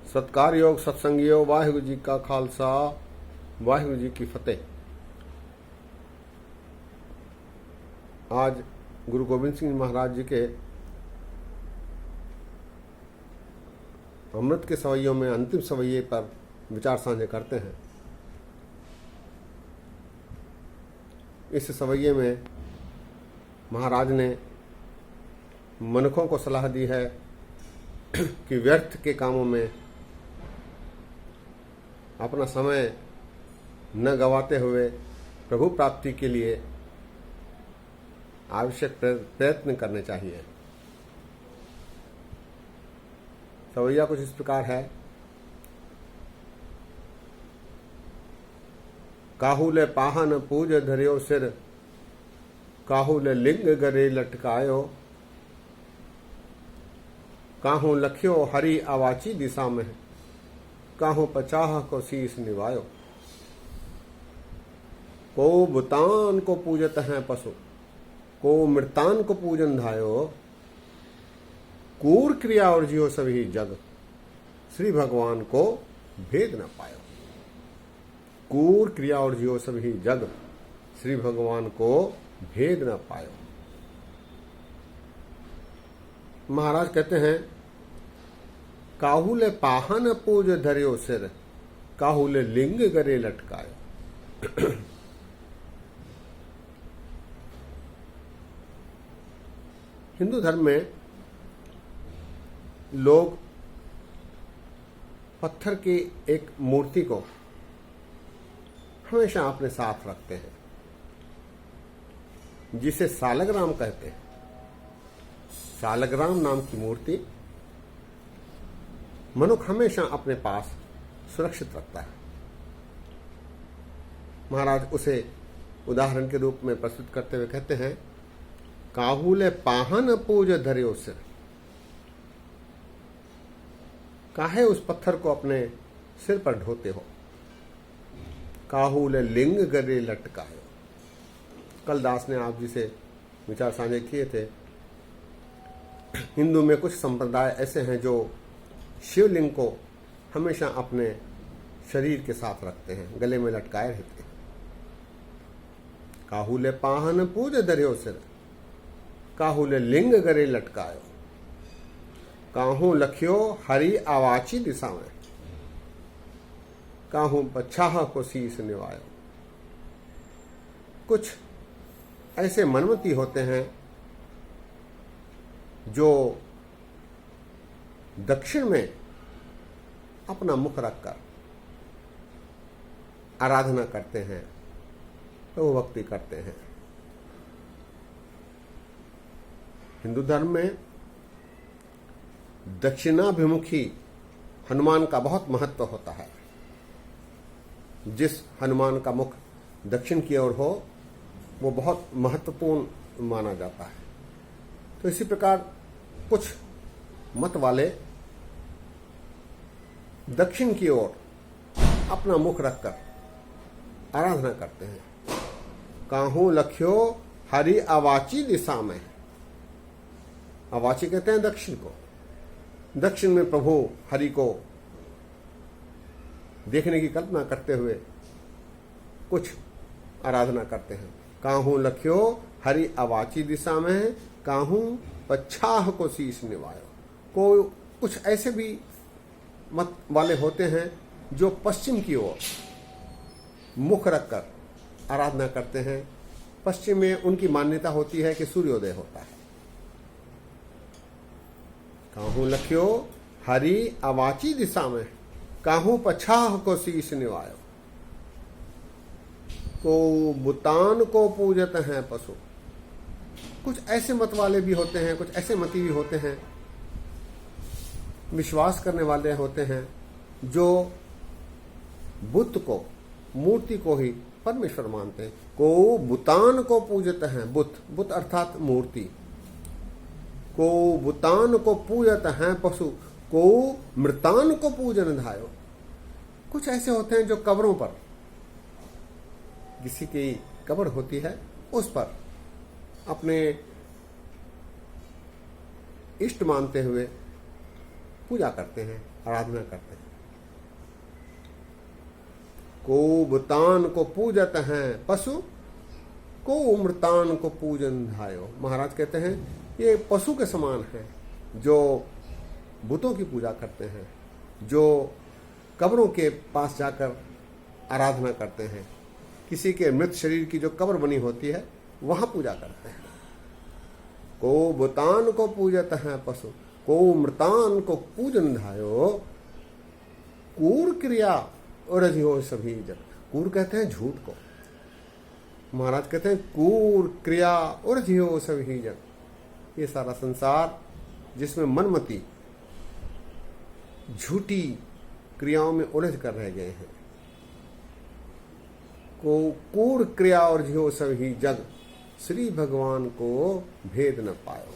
सत्कारयोग सत्संगियो वाहिगुरु जी का खालसा वाहिगुरु जी की फतेह। आज गुरु गोबिंद सिंह महाराज जी के अमृत के सवैयों में अंतिम सवैये पर विचार साझे करते हैं। इस सवैये में महाराज ने मनुष्यों को सलाह दी है कि व्यर्थ के कामों में अपना समय न गंवाते हुए प्रभु प्राप्ति के लिए आवश्यक प्रयत्न करने चाहिए। सवैया कुछ इस प्रकार है। काहुले पाहन पूज धरियो सिर, काहुले लिंग गरे लटकायो, काहू लखियो हरि आवाची दिशा में, काहू पचाह को शीस निवायो। को बुतान को पूजत हैं पशु, को मृतान को पूजन धायो, कूर क्रिया और जियो सभी जग, श्री भगवान को भेद न पायो। कूर क्रिया और जियो सभी जग, श्री भगवान को भेद न पायो। महाराज कहते हैं, काहुले पाहन पूज धरियो सिर, काहुले लिंग गरे लटकायो। हिंदू धर्म में लोग पत्थर की एक मूर्ति को हमेशा अपने साथ रखते हैं, जिसे सालग्राम कहते हैं। सालग्राम नाम की मूर्ति मनुष्य हमेशा अपने पास सुरक्षित रखता है। महाराज उसे उदाहरण के रूप में प्रस्तुत करते हुए कहते हैं, काहुले पाहन पूज धरियो सिर, काहे उस पत्थर को अपने सिर पर ढोते हो। काहुले लिंग गरे लटकायो। कल दास ने आप जी से विचार साझे किए थे। हिंदू में कुछ संप्रदाय ऐसे हैं जो शिवलिंग को हमेशा अपने शरीर के साथ रखते हैं, गले में लटकाए रहते हैं। काहुले पाहन पूज धरियो सिर, काहुले लिंग गरे लटकायो, काहू लखियो हरि आवाची दिशा में, काहू पछाह को शीस निवायो। कुछ ऐसे मनमती होते हैं जो दक्षिण में अपना मुख रखकर आराधना करते हैं, प्रभु भक्ति करते हैं। हिंदू धर्म में दक्षिणाभिमुखी हनुमान का बहुत महत्व होता है। जिस हनुमान का मुख दक्षिण की ओर हो वो बहुत महत्वपूर्ण माना जाता है। तो इसी प्रकार कुछ मत वाले दक्षिण की ओर अपना मुख रखकर आराधना करते हैं। काहू लखियो हरि आवाची दिशा में, आवाची कहते हैं दक्षिण को। दक्षिण में प्रभु हरि को देखने की कल्पना करते हुए कुछ आराधना करते हैं। काहू लखियो हरि आवाची दिशा में, काहू पच्छाह को शीश निवायो। को कुछ ऐसे भी मत वाले होते हैं जो पश्चिम की ओर मुख रखकर आराधना करते हैं। पश्चिम में उनकी मान्यता होती है कि सूर्योदय होता है। काहू लखियो हरि आवाची दिशा में, काहू पछाह को शीश निवायो। को बुतान को पूजत हैं पशु। कुछ ऐसे मत वाले भी होते हैं, कुछ ऐसे मती भी होते हैं, विश्वास करने वाले होते हैं जो बुत को, मूर्ति को ही परमेश्वर मानते हैं। को बुतान को पूजत हैं, बुत, बुत अर्थात मूर्ति। को बुतान को पूजत हैं पशु, को मृतान को पूजन धायो। कुछ ऐसे होते हैं जो कब्रों पर, किसी की कब्र होती है उस पर अपने इष्ट मानते हुए पूजा करते हैं। आराधना करते हैं। को बुतान को पूजत हैं पशु, को मृतान को पूजन धायो। महाराज कहते हैं ये पशु के समान है जो बुतों की पूजा करते हैं, जो कब्रों के पास जाकर आराधना करते हैं, किसी के मृत शरीर की जो कब्र बनी होती है वहां पूजा करते हैं। को बुतान को पूजत हैं पशु, को मृतान को पूजन धायो। कूर क्रिया और हो सभी जग। कूर कहते हैं झूठ को, महाराज कहते हैं कूर क्रिया और हो सभी जग। ये सारा संसार जिसमें मनमती झूठी क्रियाओं में उलझ कर रह गए हैं। को कूर क्रिया और जियो सभी जग, श्री भगवान को भेद न पायो।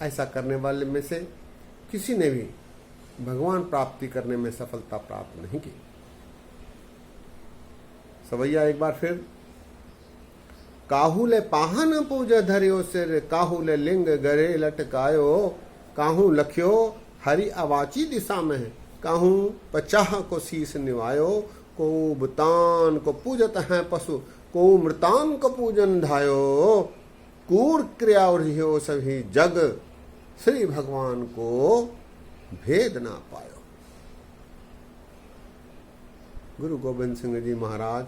ऐसा करने वाले में से किसी ने भी भगवान प्राप्ति करने में सफलता प्राप्त नहीं की। सवैया एक बार फिर, काहुले पाहन पूज धरियो सिर, काहुले लिंग गरे लटकायो। काहू लख्यो हरि अवाची दिशा में है, काहू पचाह को शीस निवायो। को बुतान को पूजत हैं पशु, को मृतान को पूजन धायो। कूर क्रिया और हो सभी जग, श्री भगवान को भेद ना पायो। गुरु गोविंद सिंह जी महाराज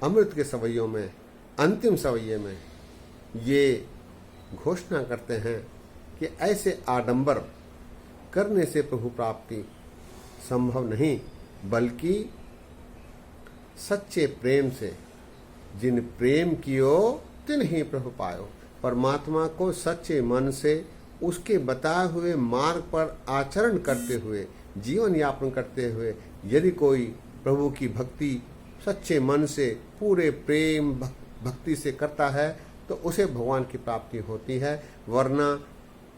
अमृत के सवैयों में, अंतिम सवैये में ये घोषणा करते हैं कि ऐसे आडंबर करने से प्रभु प्राप्ति संभव नहीं, बल्कि सच्चे प्रेम से, जिन प्रेम कियो तिन ही प्रभु पायो। परमात्मा को सच्चे मन से उसके बताए हुए मार्ग पर आचरण करते हुए, जीवन यापन करते हुए यदि कोई प्रभु की भक्ति सच्चे मन से पूरे प्रेम भक्ति से करता है तो उसे भगवान की प्राप्ति होती है, वरना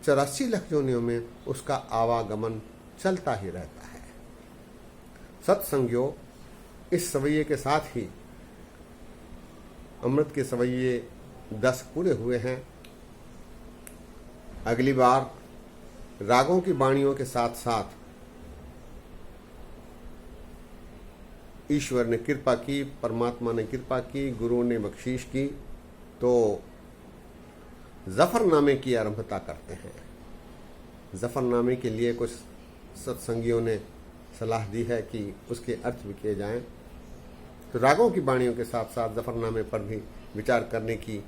84 लाख योनियों में उसका आवागमन चलता ही रहता है। सत्संगियों, इस सवैये के साथ ही अमृत के सवैये 10 पूरे हुए हैं। अगली बार रागों की वाणियों के साथ साथ ईश्वर ने कृपा की, परमात्मा ने कृपा की, गुरु ने बख्शीश की, तो जफरनामे की आरंभता करते हैं। जफरनामे के लिए कुछ सत्संगियों ने सलाह दी है कि उसके अर्थ भी किए जाएं, तो रागों की वाणियों के साथ साथ जफरनामे पर भी विचार करने की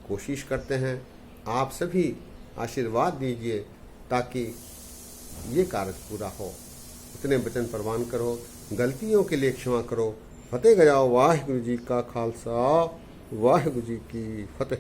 कोशिश करते हैं। आप सभी आशीर्वाद दीजिए ताकि ये कार्य पूरा हो। इतने वचन प्रवान करो, गलतियों के लिए क्षमा करो। फतेह गजाओ। वाहिगुरु जी का खालसा, वाहिगुरु जी की फतेह।